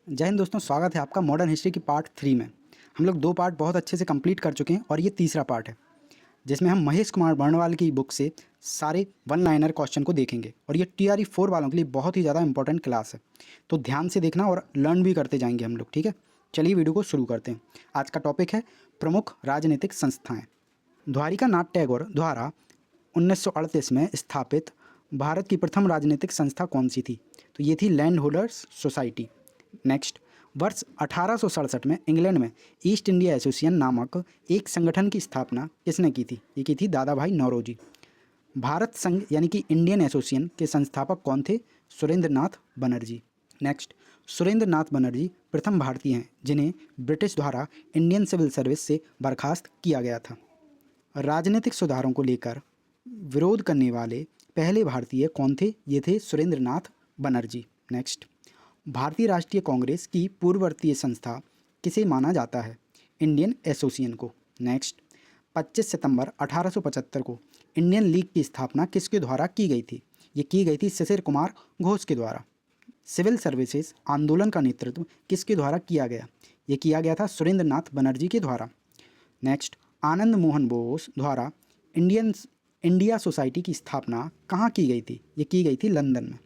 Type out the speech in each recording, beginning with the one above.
जय हिंद दोस्तों, स्वागत है आपका मॉडर्न हिस्ट्री की पार्ट 3 में। हम लोग 2 पार्ट बहुत अच्छे से कंप्लीट कर चुके हैं और ये तीसरा पार्ट है जिसमें हम महेश कुमार बर्णवाल की बुक से सारे वन लाइनर क्वेश्चन को देखेंगे। और ये TRE 4 वालों के लिए बहुत ही ज़्यादा इंपॉर्टेंट क्लास है, तो ध्यान से देखना और लर्न भी करते जाएंगे हम लोग। ठीक है, चलिए वीडियो को शुरू करते हैं। आज का टॉपिक है प्रमुख राजनीतिक संस्थाएँ। द्वारिका नाथ टैगोर द्वारा 1938 में स्थापित भारत की प्रथम राजनीतिक संस्था कौन सी थी? तो ये थी लैंड होल्डर्स सोसाइटी। नेक्स्ट, वर्ष 1867 में इंग्लैंड में ईस्ट इंडिया एसोसिएशन नामक एक संगठन की स्थापना किसने की थी? ये की थी दादा भाई नौरोजी। भारत संघ यानी कि इंडियन एसोसिएशन के संस्थापक कौन थे? सुरेंद्र नाथ बनर्जी। नेक्स्ट, सुरेंद्र नाथ बनर्जी प्रथम भारतीय हैं जिन्हें ब्रिटिश द्वारा इंडियन सिविल सर्विस से बर्खास्त किया गया था। राजनीतिक सुधारों को लेकर विरोध करने वाले पहले भारतीय कौन थे? ये थे सुरेंद्र नाथ बनर्जी। नेक्स्ट, भारतीय राष्ट्रीय कांग्रेस की पूर्ववर्ती संस्था किसे माना जाता है? इंडियन एसोसिएशन को। नेक्स्ट, 25 सितंबर 1875 को इंडियन लीग की स्थापना किसके द्वारा की गई थी? ये की गई थी शिशिर कुमार घोष के द्वारा। सिविल सर्विसेज आंदोलन का नेतृत्व किसके द्वारा किया गया? ये किया गया था सुरेंद्र नाथ बनर्जी के द्वारा। नेक्स्ट, आनंद मोहन बोस द्वारा इंडिया सोसाइटी की स्थापना कहाँ की गई थी? ये की गई थी लंदन में।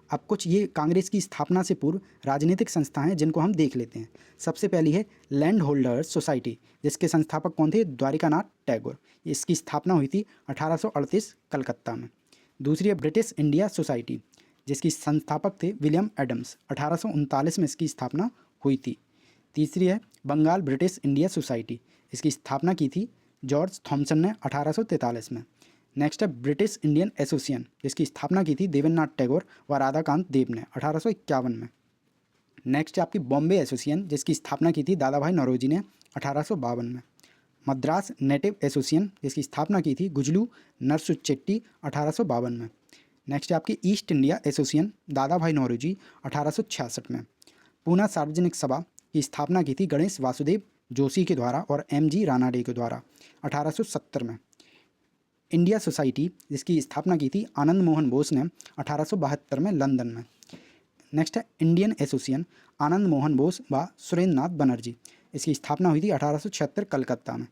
अब कुछ ये कांग्रेस की स्थापना से पूर्व राजनीतिक संस्थाएं जिनको हम देख लेते हैं। सबसे पहली है लैंड होल्डर्स सोसाइटी, जिसके संस्थापक कौन थे? द्वारिका नाथ टैगोर। इसकी स्थापना हुई थी 1838 कलकत्ता में। दूसरी है ब्रिटिश इंडिया सोसाइटी, जिसकी संस्थापक थे विलियम एडम्स। 1839 में इसकी स्थापना हुई थी। तीसरी है बंगाल ब्रिटिश इंडिया सोसाइटी, इसकी स्थापना की थी जॉर्ज थॉमसन ने 1843 में। नेक्स्ट है ब्रिटिश इंडियन एसोसिएशन, जिसकी स्थापना की थी देवेंद्रनाथ टैगोर व राधाकांत देव ने 1851 में। नेक्स्ट है आपकी बॉम्बे एसोसिएशन, जिसकी स्थापना की थी दादा भाई नौरोजी ने 1852 में। मद्रास नेटिव एसोसिएशन, जिसकी स्थापना की थी गुजलू नरसुचेट्टी 1852 में। नेक्स्ट है आपकी ईस्ट इंडिया एसोसिएशन, दादा भाई नौरोजी 1866 में। पूना सार्वजनिक सभा की स्थापना की थी गणेश वासुदेव जोशी के द्वारा और MG रानाडे के द्वारा 1870 में। इंडिया सोसाइटी, जिसकी स्थापना की थी आनंद मोहन बोस ने 1872 में लंदन में। नेक्स्ट है इंडियन एसोसिएशन, आनंद मोहन बोस व सुरेंद्र नाथ बनर्जी, इसकी स्थापना हुई थी 1876 कलकत्ता में।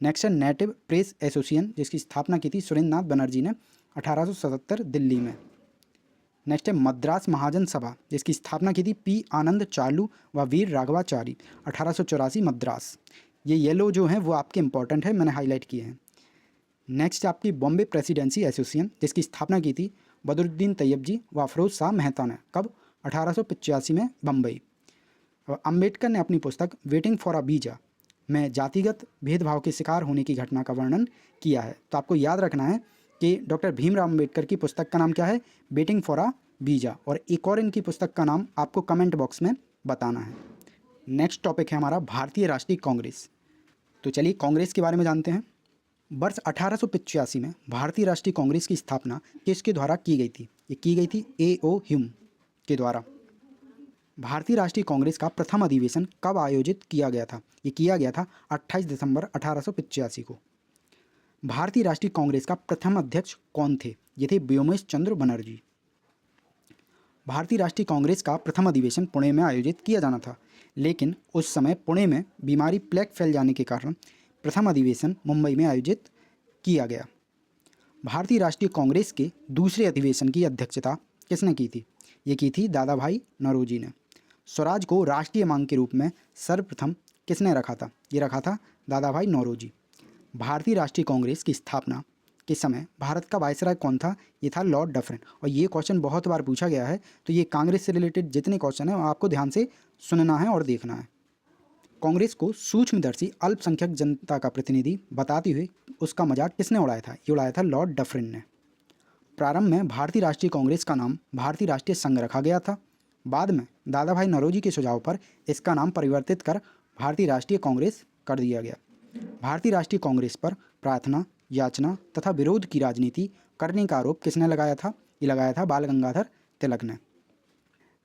नेक्स्ट है नेटिव प्रेस एसोसिएशन, जिसकी स्थापना की थी सुरेंद्र नाथ बनर्जी ने 1877 दिल्ली में। नेक्स्ट है मद्रास महाजन सभा, जिसकी स्थापना की थी P आनंद चालू व वीर राघवाचारी 1884 मद्रास। ये येलो जो हैं वो आपके इंपॉर्टेंट है, मैंने हाईलाइट किए हैं। नेक्स्ट आपकी बॉम्बे प्रेसिडेंसी एसोसिएशन, जिसकी स्थापना की थी बदरुद्दीन तैयब जी व फिरोज शाह मेहता ने। कब? 1885 में बम्बई। अम्बेडकर ने अपनी पुस्तक वेटिंग फॉर अ वीजा में जातिगत भेदभाव के शिकार होने की घटना का वर्णन किया है। तो आपको याद रखना है कि डॉक्टर भीमराव अम्बेडकर की पुस्तक का नाम क्या है? Waiting for a visa. और एक और इनकी पुस्तक का नाम आपको कमेंट बॉक्स में बताना है। नेक्स्ट टॉपिक है हमारा भारतीय राष्ट्रीय कांग्रेस। तो चलिए कांग्रेस के बारे में जानते हैं। वर्ष 1885 में भारतीय राष्ट्रीय कांग्रेस की स्थापना किसके द्वारा की गई थी? ये की गई थी A.O. ह्यूम के द्वारा। भारतीय राष्ट्रीय कांग्रेस का प्रथम अधिवेशन कब आयोजित किया गया था? ये किया गया था 28 दिसंबर 1885 को। भारतीय राष्ट्रीय कांग्रेस का प्रथम अध्यक्ष कौन थे? ये थे व्योमेश चंद्र बनर्जी। भारतीय राष्ट्रीय कांग्रेस का प्रथम अधिवेशन पुणे में आयोजित किया जाना था, लेकिन उस समय पुणे में बीमारी प्लेग फैल जाने के कारण प्रथम अधिवेशन मुंबई में आयोजित किया गया। भारतीय राष्ट्रीय कांग्रेस के दूसरे अधिवेशन की अध्यक्षता किसने की थी? ये की थी दादा भाई नौरोजी ने। स्वराज को राष्ट्रीय मांग के रूप में सर्वप्रथम किसने रखा था? ये रखा था दादा भाई नौरोजी। भारतीय राष्ट्रीय कांग्रेस की स्थापना के समय भारत का वायसराय कौन था? ये था लॉर्ड डफरिन। और ये क्वेश्चन बहुत बार पूछा गया है, तो ये कांग्रेस से रिलेटेड जितने क्वेश्चन हैं आपको ध्यान से सुनना है और देखना है। कांग्रेस को सूक्ष्मदर्शी अल्पसंख्यक जनता का प्रतिनिधि बताते हुए उसका मजाक किसने उड़ाया था? ये उड़ाया था लॉर्ड डफरिन ने। प्रारंभ में भारतीय राष्ट्रीय कांग्रेस का नाम भारतीय राष्ट्रीय संघ रखा गया था। बाद में दादा भाई नौरोजी के सुझाव पर इसका नाम परिवर्तित कर भारतीय राष्ट्रीय कांग्रेस कर दिया गया। भारतीय राष्ट्रीय कांग्रेस पर प्रार्थना, याचना तथा विरोध की राजनीति करने का आरोप किसने लगाया था? ये लगाया था बाल गंगाधर तिलक ने।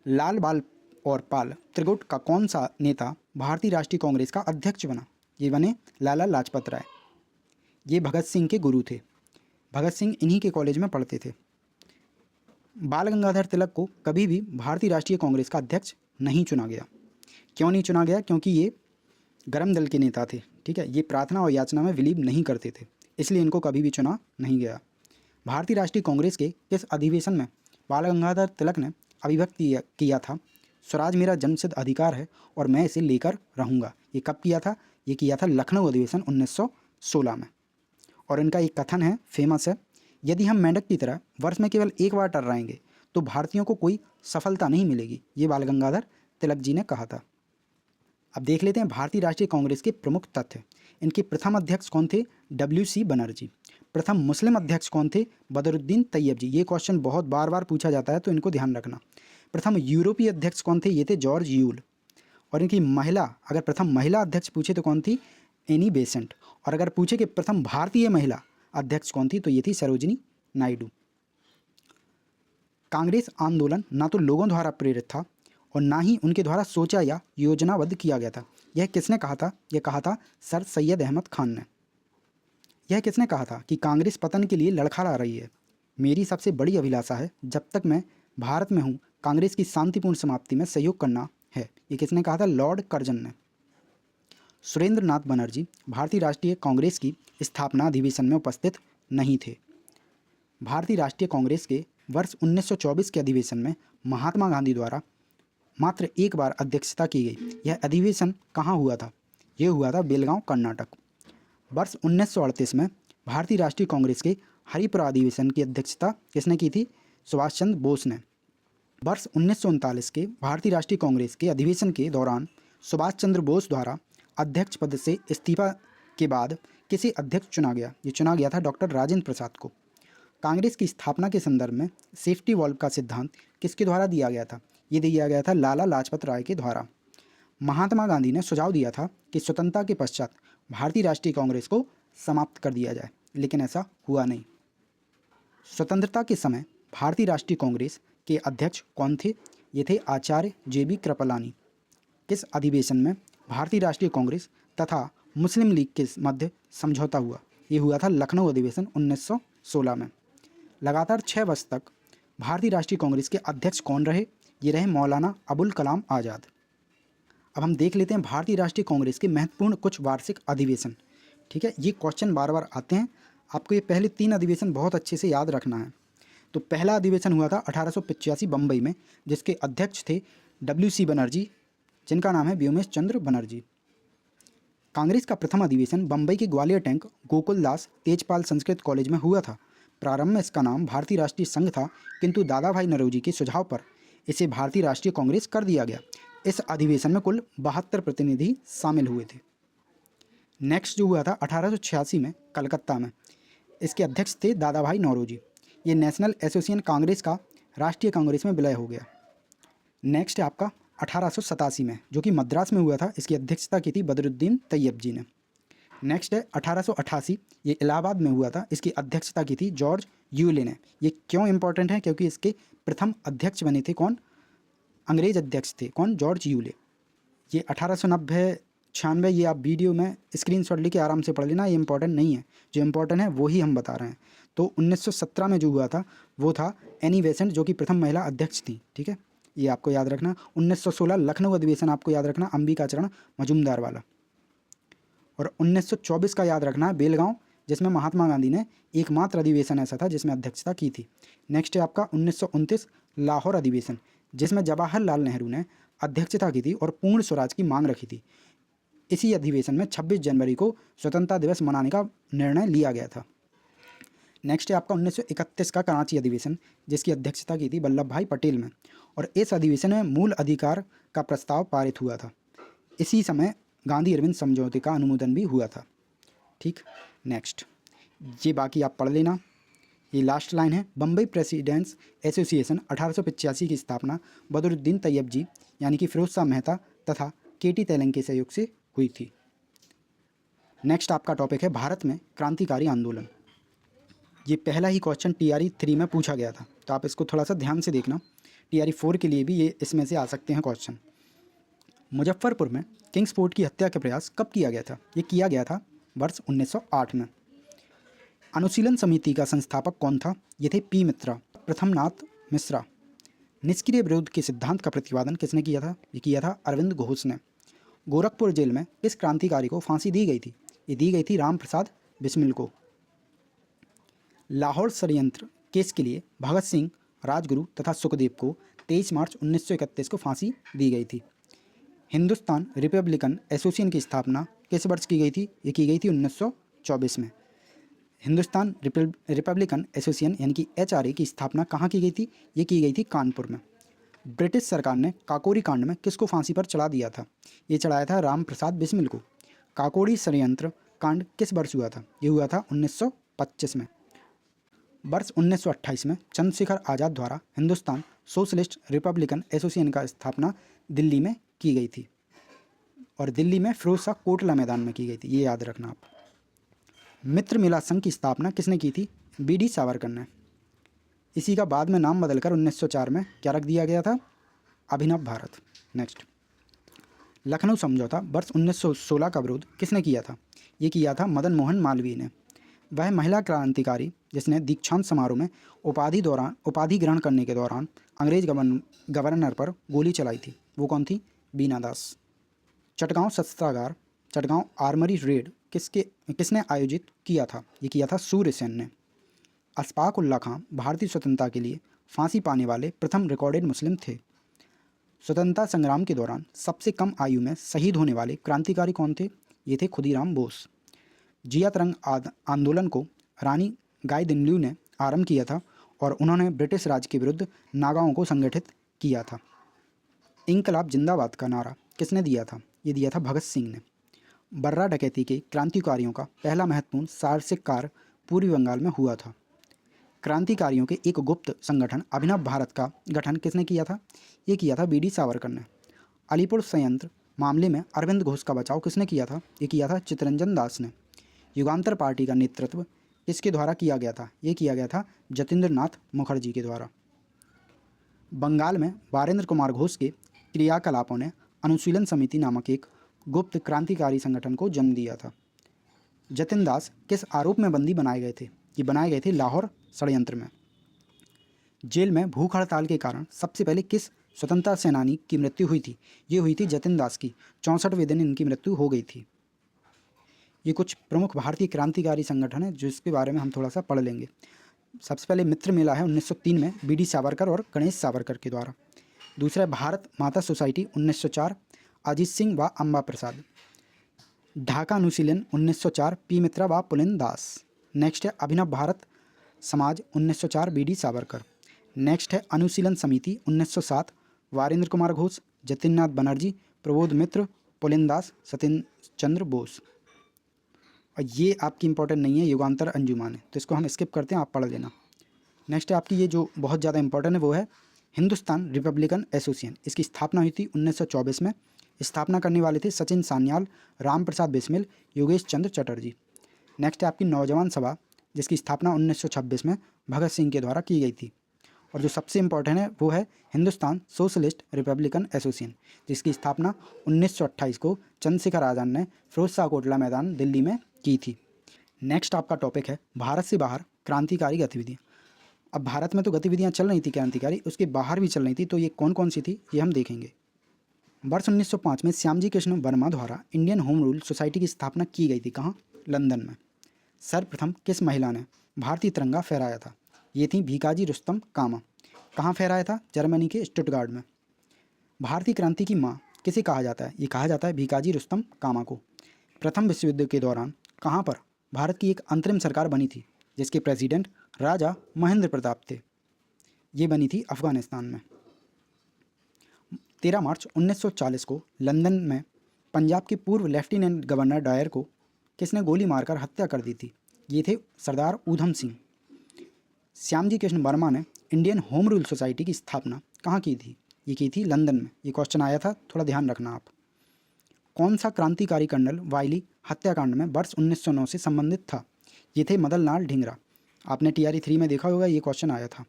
लाल बाल और पाल त्रिगुट का कौन सा नेता भारतीय राष्ट्रीय कांग्रेस का अध्यक्ष बना? ये बने लाला लाजपत राय। ये भगत सिंह के गुरु थे। भगत सिंह इन्हीं के कॉलेज में पढ़ते थे। बाल गंगाधर तिलक को कभी भी भारतीय राष्ट्रीय कांग्रेस का अध्यक्ष नहीं चुना गया। क्यों नहीं चुना गया? क्योंकि ये गर्म दल के नेता थे, ठीक है। ये प्रार्थना और याचना में बिलीव नहीं करते थे, इसलिए इनको कभी भी चुना नहीं गया। भारतीय राष्ट्रीय कांग्रेस के किस अधिवेशन में बाल गंगाधर तिलक ने अभिव्यक्त किया था, स्वराज मेरा जन्मसिद्ध अधिकार है और मैं इसे लेकर रहूँगा? ये कब किया था? ये किया था लखनऊ अधिवेशन 1916 में। और इनका एक कथन है, फेमस है, यदि हम मेंढक की तरह वर्ष में केवल एक बार टर्राएंगे तो भारतीयों को कोई सफलता नहीं मिलेगी। ये बाल गंगाधर तिलक जी ने कहा था। अब देख लेते हैं भारतीय राष्ट्रीय कांग्रेस के प्रमुख तथ्य। इनके प्रथम अध्यक्ष कौन थे? WC बनर्जी। प्रथम मुस्लिम अध्यक्ष कौन थे? बदरुद्दीन तैयब जी। ये क्वेश्चन बहुत बार बार पूछा जाता है तो इनको ध्यान रखना। प्रथम यूरोपीय अध्यक्ष कौन थे? ये थे जॉर्ज यूल। और इनकी महिला, अगर प्रथम महिला अध्यक्ष पूछे तो कौन थी? Annie Besant. और अगर पूछे कि प्रथम भारतीय महिला अध्यक्ष कौन थी तो ये थी सरोजिनी नायडू। कांग्रेस आंदोलन ना तो लोगों द्वारा प्रेरित था और ना ही उनके द्वारा सोचा या योजनाबद्ध किया गया था। यह किसने कहा था? यह कहा था सर सैयद अहमद खान ने। यह किसने कहा था कि कांग्रेस पतन के लिए लड़खड़ा रही है? मेरी सबसे बड़ी अभिलाषा है, जब तक मैं भारत में हूँ, कांग्रेस की शांतिपूर्ण समाप्ति में सहयोग करना है। ये किसने कहा था? लॉर्ड कर्जन ने। सुरेंद्र नाथ बनर्जी भारतीय राष्ट्रीय कांग्रेस की स्थापना अधिवेशन में उपस्थित नहीं थे। भारतीय राष्ट्रीय कांग्रेस के वर्ष 1924 के अधिवेशन में महात्मा गांधी द्वारा मात्र एक बार अध्यक्षता की गई। यह अधिवेशन कहाँ हुआ था? यह हुआ था बेलगांव, कर्नाटक। वर्ष 1938 में भारतीय राष्ट्रीय कांग्रेस के हरिपुरा अधिवेशन की अध्यक्षता किसने की थी? सुभाष चंद्र बोस ने। वर्ष 1939 के भारतीय राष्ट्रीय कांग्रेस के अधिवेशन के दौरान सुभाष चंद्र बोस द्वारा अध्यक्ष पद से इस्तीफा के बाद किसे अध्यक्ष चुना गया? ये चुना गया था डॉक्टर राजेंद्र प्रसाद को। कांग्रेस की स्थापना के संदर्भ में सेफ्टी वॉल्व का सिद्धांत किसके द्वारा दिया गया था? ये दिया गया था लाला लाजपत राय के द्वारा। महात्मा गांधी ने सुझाव दिया था कि स्वतंत्रता के पश्चात भारतीय राष्ट्रीय कांग्रेस को समाप्त कर दिया जाए, लेकिन ऐसा हुआ नहीं। स्वतंत्रता के समय भारतीय राष्ट्रीय कांग्रेस के अध्यक्ष कौन थे? ये थे आचार्य JB कृपलानी। किस अधिवेशन में भारतीय राष्ट्रीय कांग्रेस तथा मुस्लिम लीग के मध्य समझौता हुआ? ये हुआ था लखनऊ अधिवेशन 1916 में। लगातार 6 वर्ष तक भारतीय राष्ट्रीय कांग्रेस के अध्यक्ष कौन रहे? ये रहे मौलाना अबुल कलाम आज़ाद। अब हम देख लेते हैं भारतीय राष्ट्रीय कांग्रेस के महत्वपूर्ण कुछ वार्षिक अधिवेशन, ठीक है। ये क्वेश्चन बार बार आते हैं, आपको ये पहले 3 अधिवेशन बहुत अच्छे से याद रखना है। तो पहला अधिवेशन हुआ था 1885 बम्बई में, जिसके अध्यक्ष थे WC बनर्जी, जिनका नाम है व्योमेश चंद्र बनर्जी। कांग्रेस का प्रथम अधिवेशन बम्बई के ग्वालियर टैंक गोकुलदास तेजपाल संस्कृत कॉलेज में हुआ था। प्रारंभ में इसका नाम भारतीय राष्ट्रीय संघ था, किंतु दादा भाई नौरोजी के सुझाव पर इसे भारतीय राष्ट्रीय कांग्रेस कर दिया गया। इस अधिवेशन में कुल 72 प्रतिनिधि शामिल हुए थे। नेक्स्ट जो हुआ था 1886 में कलकत्ता में, इसके अध्यक्ष थे दादा भाई नौरोजी। ये नेशनल एसोसिएशन कांग्रेस का राष्ट्रीय कांग्रेस में विलय हो गया। नेक्स्ट है आपका 1887 में, जो कि मद्रास में हुआ था। इसकी अध्यक्षता की थी बदरुद्दीन तैयब जी ने। नेक्स्ट है 1888, ये इलाहाबाद में हुआ था। इसकी अध्यक्षता की थी जॉर्ज यूले ने। ये क्यों इंपॉर्टेंट है? क्योंकि इसके प्रथम अध्यक्ष बने थे कौन? अंग्रेज अध्यक्ष थे कौन? George Yule. ये 1890-96, ये आप वीडियो में स्क्रीनशॉट लेके आराम से पढ़ लेना, ये इंपॉर्टेंट नहीं है। जो इंपॉर्टेंट है वो ही हम बता रहे हैं। तो 1917 में जो हुआ था वो था एनी बेसेंट, जो कि प्रथम महिला अध्यक्ष थी, ठीक है, ये आपको याद रखना। 1916 लखनऊ अधिवेशन आपको याद रखना, अंबिका चरण मजूमदार वाला। और 1924 का याद रखना है बेलगांव, जिसमें महात्मा गांधी ने एकमात्र अधिवेशन ऐसा था जिसमें अध्यक्षता की थी। नेक्स्ट है आपका 1929 लाहौर अधिवेशन, जिसमें जवाहरलाल नेहरू ने अध्यक्षता की थी और पूर्ण स्वराज की मांग रखी थी। इसी अधिवेशन में 26 जनवरी को स्वतंत्रता दिवस मनाने का निर्णय लिया गया था। नेक्स्ट है आपका 1931 का कराची अधिवेशन, जिसकी अध्यक्षता की थी वल्लभ भाई पटेल में, और इस अधिवेशन में मूल अधिकार का प्रस्ताव पारित हुआ था। इसी समय गांधी अरविंद समझौते का अनुमोदन भी हुआ था, ठीक। नेक्स्ट, ये बाकी आप पढ़ लेना। ये लास्ट लाइन है, बम्बई प्रेसिडेंट्स एसोसिएशन 1885 की स्थापना बदरुद्दीन तैयब जी यानी कि फिरोज शाह मेहता तथा KT तेलंग के सहयोग से हुई थी। नेक्स्ट आपका टॉपिक है भारत में क्रांतिकारी आंदोलन। ये पहला ही क्वेश्चन TRE 3 में पूछा गया था, तो आप इसको थोड़ा सा ध्यान से देखना। TRE 4 के लिए भी ये इसमें से आ सकते हैं क्वेश्चन। मुजफ्फरपुर में किंग्स फोर्ट की हत्या का प्रयास कब किया गया था? ये किया गया था वर्ष 1908 में। अनुशीलन समिति का संस्थापक कौन था? ये थे P मित्रा, प्रथमनाथ मिश्रा। निष्क्रिय विरोध के सिद्धांत का प्रतिपादन किसने किया था? ये किया था अरविंद घोष ने। गोरखपुर जेल में किस क्रांतिकारी को फांसी दी गई थी? ये दी गई थी राम प्रसाद बिस्मिल को। लाहौर षड्यंत्र केस के लिए भगत सिंह, राजगुरु तथा सुखदेव को 23 मार्च 1931 को फांसी दी गई थी। हिंदुस्तान रिपब्लिकन एसोसिएशन की स्थापना किस वर्ष की गई थी? ये की गई थी 1924 में। हिंदुस्तान रिपब्लिकन एसोसिएशन यानी कि HRA की स्थापना कहाँ की गई थी? ये की गई थी कानपुर में। ब्रिटिश सरकार ने काकोरी कांड में किसको फांसी पर चढ़ा दिया था? ये चढ़ाया था राम प्रसाद बिस्मिल को। काकोरी षड्यंत्र कांड किस वर्ष हुआ था? ये हुआ था 1925 में। वर्ष 1928 में चंद्रशेखर आज़ाद द्वारा हिंदुस्तान सोशलिस्ट रिपब्लिकन एसोसिएशन का स्थापना दिल्ली में की गई थी और दिल्ली में फिरोज शाह कोटला मैदान में की गई थी, ये याद रखना आप। मित्र मेला संघ की स्थापना किसने की थी? BD सावरकर ने। इसी का बाद में नाम बदलकर 1904 में क्या रख दिया गया था? अभिनव भारत। नेक्स्ट, लखनऊ समझौता वर्ष 1916 का विरोध किसने किया था? ये किया था मदन मोहन मालवीय ने। वह महिला क्रांतिकारी जिसने दीक्षांत समारोह में उपाधि ग्रहण करने के दौरान अंग्रेज गवर्नर पर गोली चलाई थी, वो कौन थी? बीना दास। चटगांव शस्त्रागार, चटगांव आर्मरी रेड किसने आयोजित किया था? ये किया था सूर्य सेन ने। अशफाक उल्लाह खां भारतीय स्वतंत्रता के लिए फांसी पाने वाले प्रथम रिकॉर्डेड मुस्लिम थे। स्वतंत्रता संग्राम के दौरान सबसे कम आयु में शहीद होने वाले क्रांतिकारी कौन थे? ये थे खुदीराम बोस। जिया तरंग आंदोलन को रानी गाइदिन्ल्यू ने आरंभ किया था और उन्होंने ब्रिटिश राज के विरुद्ध नागाओं को संगठित किया था। इंकलाब जिंदाबाद का नारा किसने दिया था? ये दिया था भगत सिंह ने। बर्रा डकैती के क्रांतिकारियों का पहला महत्वपूर्ण साहसिक कार्य पूर्वी बंगाल में हुआ था। क्रांतिकारियों के एक गुप्त संगठन अभिनव भारत का गठन किसने किया था? ये किया था BD सावरकर ने। अलीपुर संयंत्र मामले में अरविंद घोष का बचाव किसने किया था? ये किया था चित्तरंजन दास ने। युगांतर पार्टी का नेतृत्व किसके द्वारा किया गया था? ये किया गया था जतिंद्र नाथ मुखर्जी के द्वारा। बंगाल में वारेंद्र कुमार घोष के क्रियाकलापों ने अनुशीलन समिति नामक एक गुप्त क्रांतिकारी संगठन को जन्म दिया था। जतिन दास किस आरोप में बंदी बनाए गए थे? ये बनाए गए थे लाहौर षड्यंत्र में। जेल में भूख हड़ताल के कारण सबसे पहले किस स्वतंत्रता सेनानी की मृत्यु हुई थी? ये हुई थी जतिन दास की। 64वें दिन इनकी मृत्यु हो गई थी। ये कुछ प्रमुख भारतीय क्रांतिकारी संगठन है जिसके बारे में हम थोड़ा सा पढ़ लेंगे। सबसे पहले मित्र मेला है 1903 में BD सावरकर और गणेश सावरकर के द्वारा। दूसरा है भारत माता सोसाइटी 1904, अजीत सिंह व अम्बा प्रसाद। ढाका अनुशीलन 1904, P मित्रा व पुलिन दास। नेक्स्ट है अभिनव भारत समाज 1904, BD सावरकर। नेक्स्ट है अनुशीलन समिति 1907, वारेंद्र कुमार घोष, जतिननाथ बनर्जी, प्रबोध मित्र, पुलिन दास, सत्येंद्र चंद्र बोस। और ये आपकी इंपॉर्टेंट नहीं है, युगांतर अंजुमान है, तो इसको हम स्किप करते हैं, आप पढ़ लेना। नेक्स्ट है आपकी ये जो बहुत ज़्यादा इंपॉर्टेंट है वो है हिंदुस्तान रिपब्लिकन एसोसिएशन। इसकी स्थापना हुई थी 1924 में। स्थापना करने वाले थे सचिन सान्याल, राम प्रसाद बिस्मिल, योगेश चंद्र चटर्जी। नेक्स्ट है आपकी नौजवान सभा, जिसकी स्थापना 1926 में भगत सिंह के द्वारा की गई थी। और जो सबसे इम्पॉर्टेंट है वो है हिंदुस्तान सोशलिस्ट रिपब्लिकन एसोसिएशन, जिसकी स्थापना 1928 को चंद्रशेखर आज़ाद ने फिरोज शाह कोटला मैदान दिल्ली में की थी। नेक्स्ट आपका टॉपिक है भारत से बाहर क्रांतिकारी गतिविधियाँ। अब भारत में तो गतिविधियाँ चल रही थी क्रांतिकारी, उसके बाहर भी चल रही थी, तो ये कौन कौन सी थी ये हम देखेंगे। वर्ष 1905 में श्यामजी कृष्ण वर्मा द्वारा इंडियन होम रूल सोसाइटी की स्थापना की गई थी। कहाँ? लंदन में। सर्वप्रथम किस महिला ने भारतीय तिरंगा फहराया था? ये थी भीकाजी रुस्तम कामा। कहाँ फहराया था? जर्मनी के स्टुटगार्ड में। भारतीय क्रांति की माँ किसे कहा जाता है? ये कहा जाता है भीकाजी रुस्तम कामा को। प्रथम विश्व युद्ध के दौरान कहाँ पर भारत की एक अंतरिम सरकार बनी थी जिसके प्रेसिडेंट राजा महेंद्र प्रताप थे? ये बनी थी अफगानिस्तान में। 13 मार्च 1940 को लंदन में पंजाब के पूर्व लेफ्टिनेंट गवर्नर डायर को किसने गोली मारकर हत्या कर दी थी? ये थे सरदार ऊधम सिंह। श्यामजी कृष्ण वर्मा ने इंडियन होम रूल सोसाइटी की स्थापना कहाँ की थी? ये की थी लंदन में। ये क्वेश्चन आया था, थोड़ा ध्यान रखना आप। कौन सा क्रांतिकारी कर्नल वायली हत्याकांड में वर्ष 1909 से संबंधित था? ये थे मदन लाल ढींगरा। आपने TRE 3 में देखा होगा, ये क्वेश्चन आया था।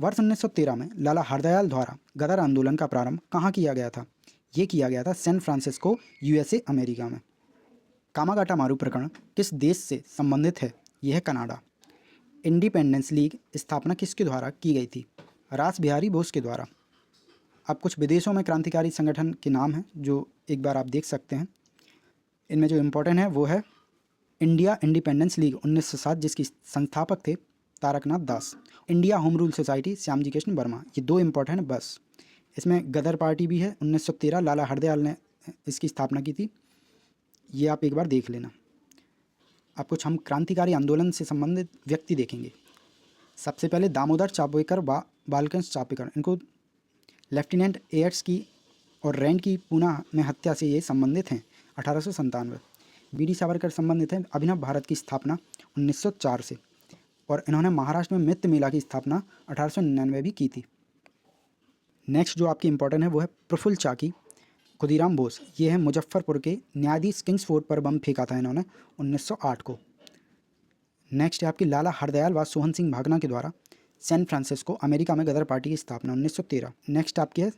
वर्ष 1913 में लाला हरदयाल द्वारा गदर आंदोलन का प्रारंभ कहाँ किया गया था? ये किया गया था सैन फ्रांसिस्को, USA अमेरिका में। कामागाटा मारू प्रकरण किस देश से संबंधित है? यह है कनाडा। इंडिपेंडेंस लीग स्थापना किसके द्वारा की गई थी? रास बिहारी बोस के द्वारा। अब कुछ विदेशों में क्रांतिकारी संगठन के नाम हैं जो एक बार आप देख सकते हैं। इनमें जो इम्पोर्टेंट है वो है इंडिया इंडिपेंडेंस लीग 1907, जिसकी संस्थापक थे Taraknath Das. India home rule society Shyamji Krishna Varma. ये दो इम्पोर्टेंट हैं बस। इसमें गदर पार्टी भी है 1913, लाला हरदयाल ने इसकी स्थापना की थी। ये आप एक बार देख लेना। अब कुछ हम क्रांतिकारी आंदोलन से संबंधित व्यक्ति देखेंगे। सबसे पहले दामोदर चापेकर बालकृष्ण चापेकर, इनको लेफ्टिनेंट एयर्स की और रैंड की पूना में हत्या से ये संबंधित हैं 1897। वीडी सावरकर संबंधित हैं अभिनव भारत की स्थापना 1904 से, और इन्होंने महाराष्ट्र में मित्र मेला की स्थापना 1899 भी की थी। नेक्स्ट जो आपकी इंपॉर्टेंट है वो है प्रफुल्ल चाकी खुदीराम बोस। ये है मुजफ्फरपुर के न्यायाधीश। किंग्सफोर्ड पर बम फेंका था इन्होंने 1908 को। नेक्स्ट है आपकी लाला हरदयाल व सोहन सिंह भागना के द्वारा सैन फ्रांसिस्को अमेरिका में गदर पार्टी की स्थापना 1913। नेक्स्ट आपकी है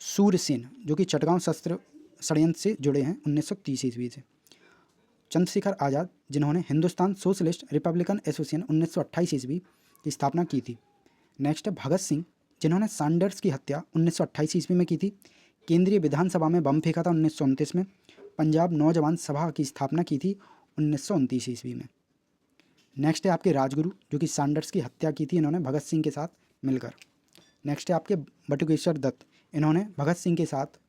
सूर्य सेन, जो कि चटगांव शस्त्र षड्यंत्र से जुड़े हैं 1930 ईस्वी से। चंद्रशेखर आज़ाद, जिन्होंने हिंदुस्तान सोशलिस्ट रिपब्लिकन एसोसिएशन 1928 ईस्वी की स्थापना की थी। नेक्स्ट है भगत सिंह, जिन्होंने सैंडर्स की हत्या 1928 ईस्वी में की थी। केंद्रीय विधानसभा में बम फेंका था 1929 में। पंजाब नौजवान सभा की स्थापना की थी 1929 ईस्वी में। नेक्स्ट है आपके राजगुरु, जो कि सैंडर्स की हत्या की थी इन्होंने भगत सिंह के साथ मिलकर। नेक्स्ट है आपके बटुकेश्वर दत्त, इन्होंने भगत सिंह के साथ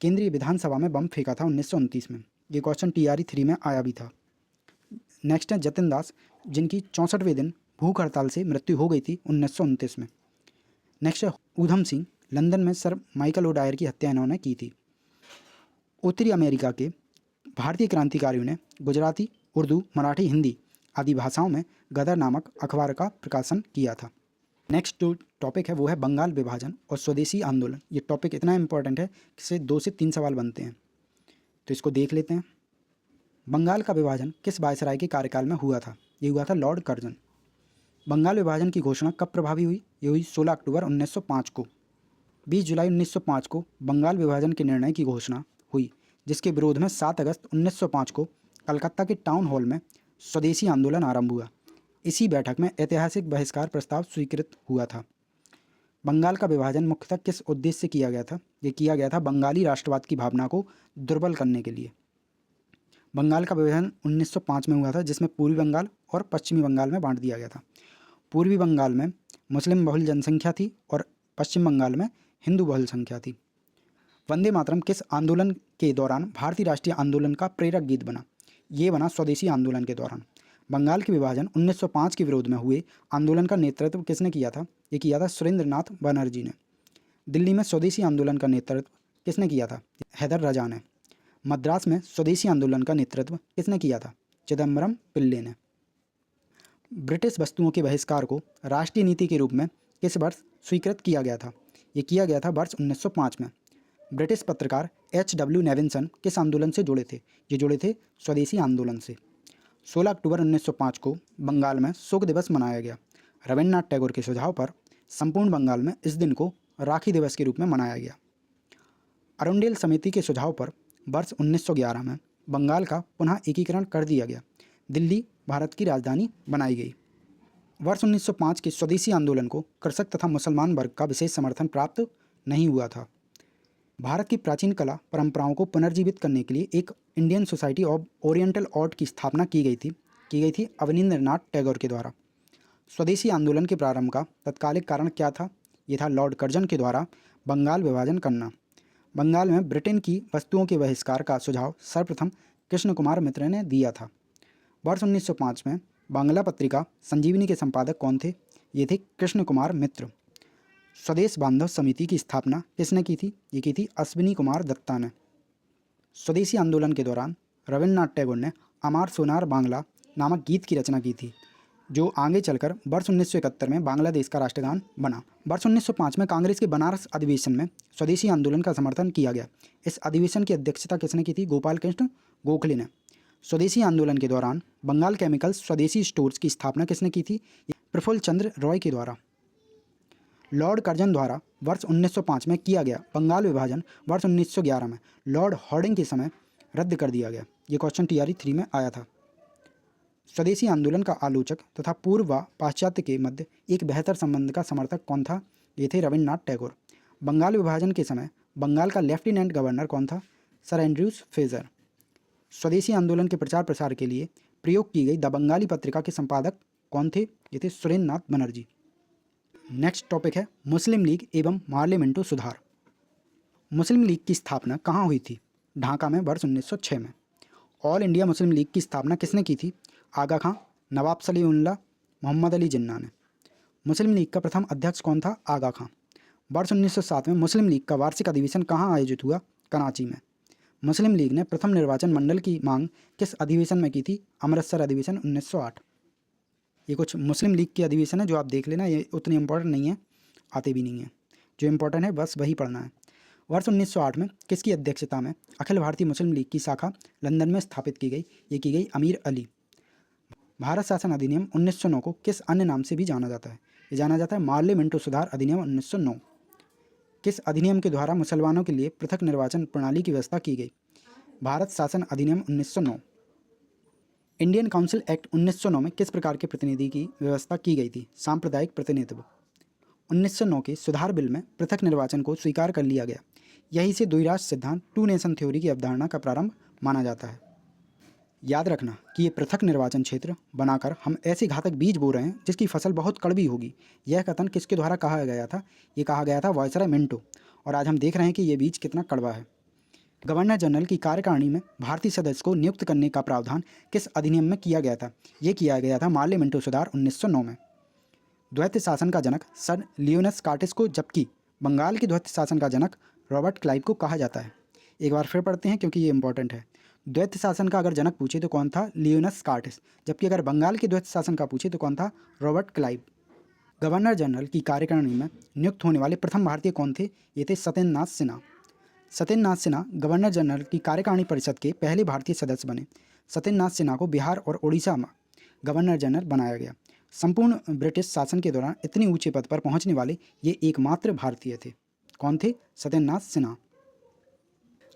केंद्रीय विधानसभा में बम फेंका था 1929 में। ये क्वेश्चन TRE 3 में आया भी था। नेक्स्ट है जतिन दास, जिनकी 64वें दिन भूख हड़ताल से मृत्यु हो गई थी 1929 में। नेक्स्ट है ऊधम सिंह, लंदन में सर माइकल ओडायर की हत्या इन्होंने की थी। उत्तरी अमेरिका के भारतीय क्रांतिकारियों ने गुजराती, उर्दू, मराठी, हिंदी आदि भाषाओं में गदर नामक अखबार का प्रकाशन किया था। नेक्स्ट जो टॉपिक है वो है बंगाल विभाजन और स्वदेशी आंदोलन। ये टॉपिक इतना इंपॉर्टेंट है कि इससे 2 से 3 सवाल बनते हैं, तो इसको देख लेते हैं। बंगाल का विभाजन किस वायसराय के कार्यकाल में हुआ था? ये हुआ था लॉर्ड कर्जन। बंगाल विभाजन की घोषणा कब प्रभावी हुई? ये हुई 16 अक्टूबर 1905 को। 20 जुलाई 1905 को बंगाल विभाजन के निर्णय की घोषणा हुई, जिसके विरोध में 7 अगस्त 1905 को कलकत्ता के टाउन हॉल में स्वदेशी आंदोलन आरंभ हुआ। इसी बैठक में ऐतिहासिक बहिष्कार प्रस्ताव स्वीकृत हुआ था। बंगाल का विभाजन मुख्यतः किस उद्देश्य से किया गया था? ये किया गया था बंगाली राष्ट्रवाद की भावना को दुर्बल करने के लिए। बंगाल का विभाजन 1905 में हुआ था, जिसमें पूर्वी बंगाल और पश्चिमी बंगाल में बांट दिया गया था। पूर्वी बंगाल में मुस्लिम बहुल जनसंख्या थी और पश्चिम बंगाल में हिंदू बहुल संख्या थी। वंदे मातरम किस आंदोलन के दौरान भारतीय राष्ट्रीय आंदोलन का प्रेरक गीत बना? ये बना स्वदेशी आंदोलन के दौरान। बंगाल के विभाजन 1905 के विरोध में हुए आंदोलन का नेतृत्व किसने किया था? ये किया था सुरेंद्रनाथ बनर्जी ने। दिल्ली में स्वदेशी आंदोलन का नेतृत्व किसने किया था? हैदर राजा ने। मद्रास में स्वदेशी आंदोलन का नेतृत्व किसने किया था? चिदम्बरम पिल्ले ने। ब्रिटिश वस्तुओं के बहिष्कार को राष्ट्रीय नीति के रूप में किस वर्ष स्वीकृत किया गया था? ये किया गया था वर्ष 1905 में। ब्रिटिश पत्रकार HW नेविन्सन किस आंदोलन से जुड़े थे? ये जुड़े थे स्वदेशी आंदोलन से। 16 अक्टूबर 1905 को बंगाल में शोक दिवस मनाया गया। रविन्द्रनाथ टैगोर के सुझाव पर संपूर्ण बंगाल में इस दिन को राखी दिवस के रूप में मनाया गया। अरुंडेल समिति के सुझाव पर वर्ष 1911 में बंगाल का पुनः एकीकरण कर दिया गया। दिल्ली भारत की राजधानी बनाई गई। वर्ष 1905 के स्वदेशी आंदोलन को कृषक तथा मुसलमान वर्ग का विशेष समर्थन प्राप्त नहीं हुआ था। भारत की प्राचीन कला परंपराओं को पुनर्जीवित करने के लिए एक Indian society of oriental art की स्थापना की गई थी अवनींद्रनाथ टैगोर के द्वारा। स्वदेशी आंदोलन के प्रारंभ का तत्कालिक कारण क्या था? ये था लॉर्ड कर्जन के द्वारा बंगाल विभाजन करना। बंगाल में ब्रिटेन की वस्तुओं के बहिष्कार का सुझाव सर्वप्रथम कृष्ण कुमार मित्र ने दिया था। वर्ष 1905 में बांग्ला पत्रिका संजीवनी के संपादक कौन थे? ये थे कृष्ण कुमार मित्र। स्वदेश बांधव समिति की स्थापना किसने की थी? ये की थी अश्विनी कुमार दत्ता ने। स्वदेशी आंदोलन के दौरान रविन्द्रनाथ टैगोर ने अमार सोनार बांग्ला नामक गीत की रचना की थी, जो आगे चलकर वर्ष 1971 में बांग्लादेश का राष्ट्रगान बना। वर्ष 1905 में कांग्रेस के बनारस अधिवेशन में स्वदेशी आंदोलन का समर्थन किया गया। इस अधिवेशन की अध्यक्षता किसने की थी? गोपाल कृष्ण गोखले ने। स्वदेशी आंदोलन के दौरान बंगाल केमिकल्स स्वदेशी स्टोर्स की स्थापना किसने की थी? प्रफुल्ल चंद्र रॉय के द्वारा। लॉर्ड कर्जन द्वारा वर्ष 1905 में किया गया बंगाल विभाजन वर्ष 1911 में लॉर्ड हॉर्डिंग के समय रद्द कर दिया गया। ये क्वेश्चन TRE 3 में आया था। स्वदेशी आंदोलन का आलोचक तथा पूर्व व पाश्चात्य के मध्य एक बेहतर संबंध का समर्थक कौन था? ये थे रविन्द्रनाथ टैगोर। बंगाल विभाजन के समय बंगाल का लेफ्टिनेंट गवर्नर कौन था? Sir Andrews Fraser. स्वदेशी आंदोलन के प्रचार प्रसार के लिए प्रयोग की गई द बंगाली पत्रिका के संपादक कौन थे? ये थे सुरेंद्र नाथ बनर्जी। नेक्स्ट टॉपिक है मुस्लिम लीग एवं पार्लियामेंटो सुधार। मुस्लिम लीग की स्थापना कहाँ हुई थी? ढाका में वर्ष 1906 में। ऑल इंडिया मुस्लिम लीग की स्थापना किसने की थी? आगा खां, नवाब सलीमुल्लाह, मोहम्मद अली जिन्ना ने। मुस्लिम लीग का प्रथम अध्यक्ष कौन था? आगा खां। वर्ष 1907 में मुस्लिम लीग का वार्षिक अधिवेशन कहाँ आयोजित हुआ? कराची में। मुस्लिम लीग ने प्रथम निर्वाचन मंडल की मांग किस अधिवेशन में की थी? अमृतसर अधिवेशन 1908। ये कुछ मुस्लिम लीग के अधिवेशन है जो आप देख लेना, ये उतने इंपॉर्टेंट नहीं है, आते भी नहीं है। जो इंपॉर्टेंट है बस वही पढ़ना है। वर्ष 1908 में किसकी अध्यक्षता में अखिल भारतीय मुस्लिम लीग की शाखा लंदन में स्थापित की गई? ये की गई अमीर अली। भारत शासन अधिनियम 1909 को किस अन्य नाम से भी जाना जाता है? ये जाना जाता है पार्लियामेंटो सुधार अधिनियम 1909। किस अधिनियम के द्वारा मुसलमानों के लिए पृथक निर्वाचन प्रणाली की व्यवस्था की गई? भारत शासन अधिनियम 1909। इंडियन काउंसिल एक्ट 1909 में किस प्रकार के प्रतिनिधि की व्यवस्था की गई थी? सांप्रदायिक प्रतिनिधित्व। 1909 के सुधार बिल में पृथक निर्वाचन को स्वीकार कर लिया गया। यही से द्विराष्ट्र सिद्धांत, टू नेशन थ्योरी की अवधारणा का प्रारंभ माना जाता है। याद रखना कि ये पृथक निर्वाचन क्षेत्र बनाकर हम ऐसे घातक बीज बो रहे हैं जिसकी फसल बहुत कड़वी होगी। यह कथन किसके द्वारा कहा गया था? ये कहा गया था वायसराय मिंटो। और आज हम देख रहे हैं कि ये बीज कितना कड़वा है। गवर्नर जनरल की कार्यकारिणी में भारतीय सदस्य को नियुक्त करने का प्रावधान किस अधिनियम में किया गया था? ये किया गया था पार्लियामेंटो सुधार 1909 में। द्वैत शासन का जनक सर लियोनस कार्टिस को, जबकि बंगाल के द्वैत शासन का जनक रॉबर्ट क्लाइव को कहा जाता है। एक बार फिर पढ़ते हैं क्योंकि ये इंपॉर्टेंट है। द्वैत शासन का अगर जनक पूछे तो कौन था? लियोनस कार्टिस। जबकि अगर बंगाल के द्वैत शासन का पूछे तो कौन था? Robert Clive. गवर्नर जनरल की कार्यकारिणी में नियुक्त होने वाले प्रथम भारतीय कौन थे? ये थे सत्येंद्र नाथ सिन्हा। सत्येंद्र नाथ सिन्हा गवर्नर जनरल की कार्यकारिणी परिषद के पहले भारतीय सदस्य बने। सत्येंद्र नाथ सिन्हा को बिहार और उड़ीसा में गवर्नर जनरल बनाया गया। संपूर्ण ब्रिटिश शासन के दौरान इतने ऊंचे पद पर पहुंचने वाले ये एकमात्र भारतीय थे। कौन थे? सत्येंद्र नाथ सिन्हा।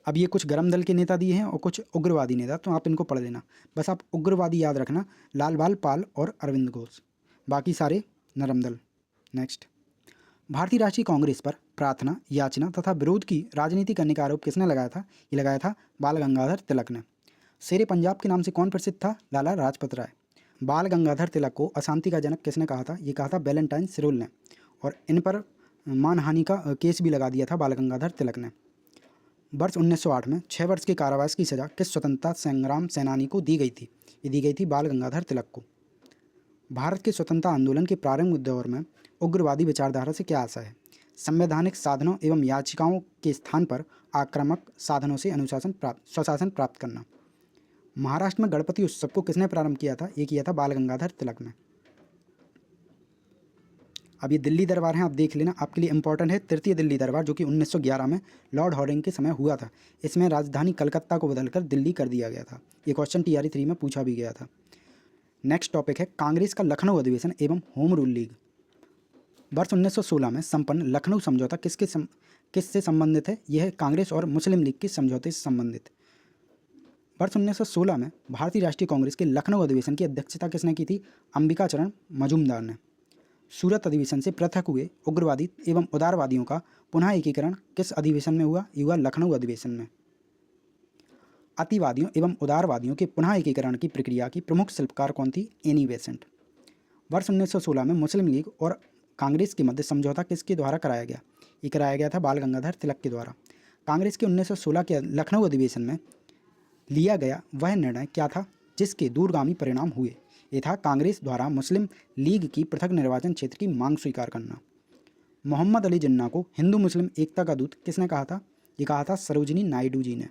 अब ये कुछ गरम दल के नेता दिए हैं और कुछ उग्रवादी नेता, तो आप इनको पढ़ लेना। बस आप उग्रवादी याद रखना, लाल बाल पाल और अरविंद घोष, बाकी सारे नरम दल। नेक्स्ट, भारतीय राष्ट्रीय कांग्रेस पर प्रार्थना, याचना तथा विरोध की राजनीति करने का आरोप किसने लगाया था? ये लगाया था बाल गंगाधर तिलक ने। शेरे पंजाब के नाम से कौन प्रसिद्ध था? लाला लाजपत राय। बाल गंगाधर तिलक को अशांति का जनक किसने कहा था? ये कहा था वैलेंटाइन सिरोल ने। और इन पर मानहानि का केस भी लगा दिया था बाल गंगाधर तिलक ने। वर्ष 1908 में 6 वर्ष के कारावास की सजा किस स्वतंत्रता संग्राम सेनानी को दी गई थी? ये दी गई थी बाल गंगाधर तिलक को। भारत के स्वतंत्रता आंदोलन के प्रारंभिक दौर में उग्रवादी विचारधारा से क्या आशा है? संवैधानिक साधनों एवं याचिकाओं के स्थान पर आक्रामक साधनों से स्वशासन प्राप्त करना। महाराष्ट्र में गणपति उत्सव को किसने प्रारंभ किया था? ये किया था बाल गंगाधर तिलक ने। अब ये दिल्ली दरबार हैं, आप देख लेना, आपके लिए इंपॉर्टेंट है। तृतीय दिल्ली दरबार जो कि 1911 में लॉर्ड हॉर्डिंग के समय हुआ था। इसमें राजधानी कलकत्ता को बदलकर दिल्ली कर दिया गया था। ये क्वेश्चन TRE 3 में पूछा भी गया था। नेक्स्ट टॉपिक है कांग्रेस का लखनऊ अधिवेशन एवं होम रूल लीग। वर्ष 1916 में संपन्न लखनऊ समझौता किससे संबंधित है? यह है कांग्रेस और मुस्लिम लीग के समझौते से संबंधित। वर्ष 1916 में भारतीय राष्ट्रीय कांग्रेस के लखनऊ अधिवेशन की अध्यक्षता किसने की थी? अंबिका चरण मजूमदार ने। सूरत अधिवेशन से पृथक हुए उग्रवादी एवं उदारवादियों का पुनः एकीकरण किस अधिवेशन में हुआ? ये हुआ लखनऊ अधिवेशन में। अतिवादियों एवं उदारवादियों के पुनः एकीकरण की प्रक्रिया की प्रमुख शिल्पकार कौन थी? Annie Besant. वर्ष 1916 में मुस्लिम लीग और कांग्रेस के मध्य समझौता किसके द्वारा कराया गया? ये कराया गया था बाल गंगाधर तिलक के द्वारा। कांग्रेस के 1916 के लखनऊ अधिवेशन में लिया गया वह निर्णय क्या था जिसके दूरगामी परिणाम हुए? ये था कांग्रेस द्वारा मुस्लिम लीग की पृथक निर्वाचन क्षेत्र की मांग स्वीकार करना। मोहम्मद अली जिन्ना को हिंदू मुस्लिम एकता का दूत किसने कहा था? ये कहा था सरोजिनी नायडू जी ने।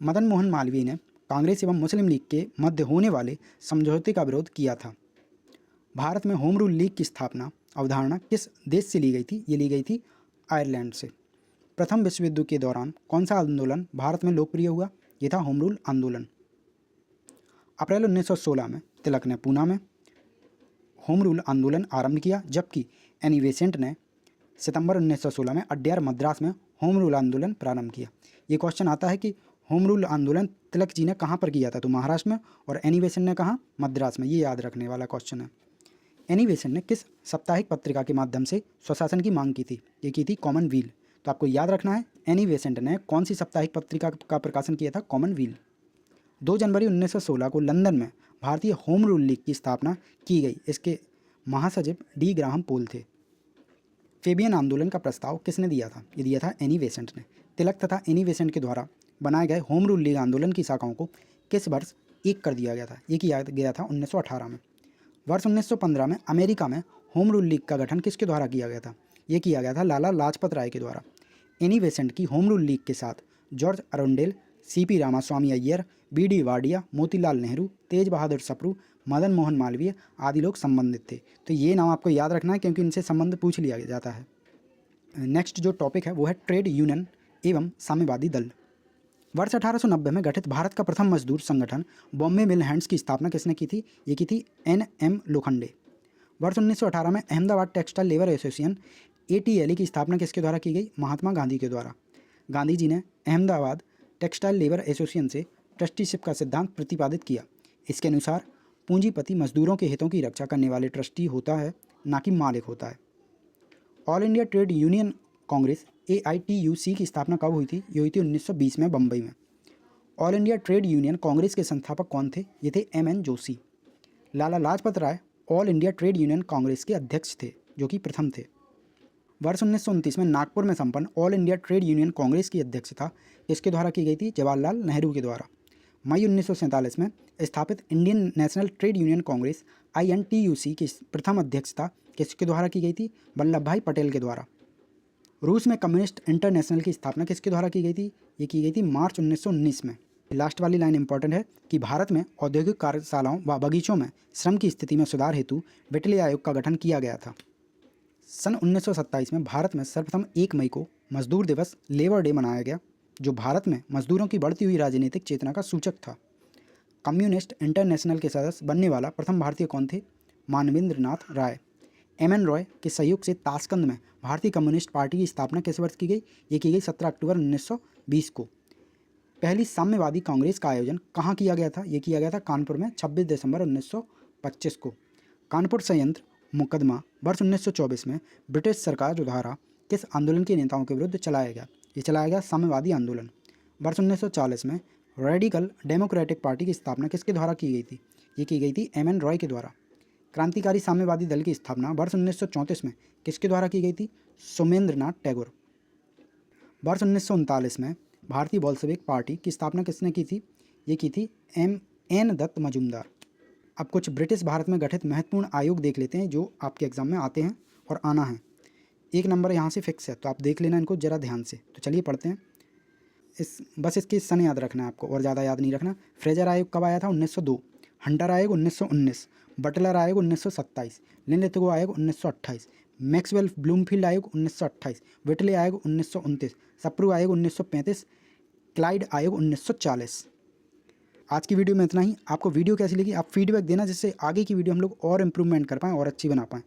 मदन मोहन मालवीय ने कांग्रेस एवं मुस्लिम लीग के मध्य होने वाले समझौते का विरोध किया था। भारत में होम रूल लीग की स्थापना अवधारणा किस देश से ली गई थी? ये ली गई थी आयरलैंड से। प्रथम विश्व युद्ध के दौरान कौन सा आंदोलन भारत में लोकप्रिय हुआ? ये था होम रूल आंदोलन। अप्रैल 1916 में तिलक ने पूना में होम रूल आंदोलन आरंभ किया, जबकि एनी बेसेंट ने सितंबर 1916 में अड्यार मद्रास में होम रूल आंदोलन प्रारंभ किया। ये क्वेश्चन आता है कि होम रूल आंदोलन तिलक जी ने कहाँ पर किया था? तो महाराष्ट्र में, और एनी बेसेंट ने कहाँ? मद्रास में। ये याद रखने वाला क्वेश्चन है। एनी बेसेंट ने किस साप्ताहिक पत्रिका के माध्यम से स्वशासन की मांग की थी? ये की थी कॉमनवेल्थ। तो आपको याद रखना है एनी बेसेंट ने कौन सी साप्ताहिक पत्रिका का प्रकाशन किया था? कॉमनवेल्थ। 2 जनवरी 1916 को लंदन में भारतीय होम रूल लीग की स्थापना की गई। इसके महासचिव डी ग्राहम पोल थे। फेबियन आंदोलन का प्रस्ताव किसने दिया था? ये दिया था एनी बेसेंट ने। तिलक तथा एनी बेसेंट के द्वारा बनाए गए होम रूल लीग आंदोलन की शाखाओं को किस वर्ष एक कर दिया गया था? ये किया गया था 1918 में। वर्ष 1915 में अमेरिका में होम रूल लीग का गठन किसके द्वारा किया गया था? ये किया गया था लाला लाजपत राय के द्वारा। एनी बेसेंट की होम रूल लीग के साथ George Arundale, CP Ramaswamy Iyer, BD Wadia, Motilal Nehru, Tej Bahadur Sapru, Madan Mohan Malaviya आदि लोग संबंधित थे। तो ये नाम आपको याद रखना है क्योंकि इनसे संबंध पूछ लिया जाता है। नेक्स्ट जो टॉपिक है वो है ट्रेड यूनियन एवं साम्यवादी दल। वर्ष 1890 में गठित भारत का प्रथम मजदूर संगठन बॉम्बे मिल हैंड्स की स्थापना किसने की थी? ये की थी NM लोखंडे। वर्ष 1918 में Ahmedabad textile labour association ATLE की स्थापना किसके द्वारा की गई? महात्मा गांधी के द्वारा। गांधी जी ने अहमदाबाद टेक्सटाइल लेबर एसोसिएशन से ट्रस्टीशिप का सिद्धांत प्रतिपादित किया। इसके अनुसार पूंजीपति मजदूरों के हितों की रक्षा करने वाले ट्रस्टी होता है, ना कि मालिक होता है। All India trade union Congress AITUC की स्थापना कब हुई थी? ये हुई थी 1920 में बम्बई में। All India trade union Congress के संस्थापक कौन थे? ये थे MN Joshi. Lala Lajpat Rai all India trade union Congress के अध्यक्ष थे, जो कि प्रथम थे। वर्ष 1929 में नागपुर में संपन्न all India trade union Congress की अध्यक्षता किसके द्वारा की गई थी? जवाहरलाल नेहरू के द्वारा। मई 1947 में स्थापित Indian national trade union Congress INTUC की प्रथम अध्यक्षता किसके द्वारा की गई थी? वल्लभ भाई पटेल के द्वारा। रूस में कम्युनिस्ट इंटरनेशनल की स्थापना किसके द्वारा की गई थी? ये की गई थी मार्च 1919 में। लास्ट वाली लाइन इंपॉर्टेंट है कि भारत में औद्योगिक कार्यशालाओं व बगीचों में श्रम की स्थिति में सुधार हेतु विटले आयोग का गठन किया गया था। सन 1927 में भारत में सर्वप्रथम 1 मई को मजदूर दिवस लेबर डे मनाया गया, जो भारत में मजदूरों की बढ़ती हुई राजनीतिक चेतना का सूचक था। कम्युनिस्ट इंटरनेशनल के सदस्य बनने वाला प्रथम भारतीय कौन थे? मानवेंद्र नाथ राय। MN रॉय के सहयोग से ताशकंद में भारतीय कम्युनिस्ट पार्टी की स्थापना किस वर्ष की गई? ये की गई 17 अक्टूबर 1920 को। पहली साम्यवादी कांग्रेस का आयोजन कहाँ किया गया था? ये किया गया था कानपुर में 26 दिसंबर 1925 को। कानपुर संयंत्र मुकदमा वर्ष 1924 में ब्रिटिश सरकार द्वारा किस आंदोलन के नेताओं के विरुद्ध चलाया गया? ये चलाया गया साम्यवादी आंदोलन। वर्ष 1940 में रेडिकल डेमोक्रेटिक पार्टी की स्थापना किसके द्वारा की गई थी? ये की गई थी MN रॉय के द्वारा। क्रांतिकारी साम्यवादी दल की स्थापना वर्ष 1934 में किसके द्वारा की गई थी? सोमेंद्रनाथ टैगोर। वर्ष 1939 में भारतीय बोल्शेविक पार्टी की स्थापना किसने की थी? ये की थी MN दत्त मजूमदार। अब कुछ ब्रिटिश भारत में गठित महत्वपूर्ण आयोग देख लेते हैं जो आपके एग्जाम में आते हैं और आना है। 1 नंबर यहाँ से फिक्स है, तो आप देख लेना इनको ज़रा ध्यान से। तो चलिए पढ़ते हैं। बस इसके सन याद रखना है आपको और ज़्यादा याद नहीं रखना। फ्रेजर आयोग कब आया था? 1902। हंटर आयोग 1919। बटलर आयोग 1927। लिनलिथगो आयोग 1928। मैक्सवेल ब्लूमफील्ड आयोग 1928। विटले आयोग 1929। सप्रू आयोग 1935। क्लाइड आयोग 1940। आज की वीडियो में इतना ही। आपको वीडियो कैसी लगी आप फीडबैक देना, जिससे आगे की वीडियो हम लोग और इम्प्रूवमेंट कर पाएँ और अच्छी बना पाएँ।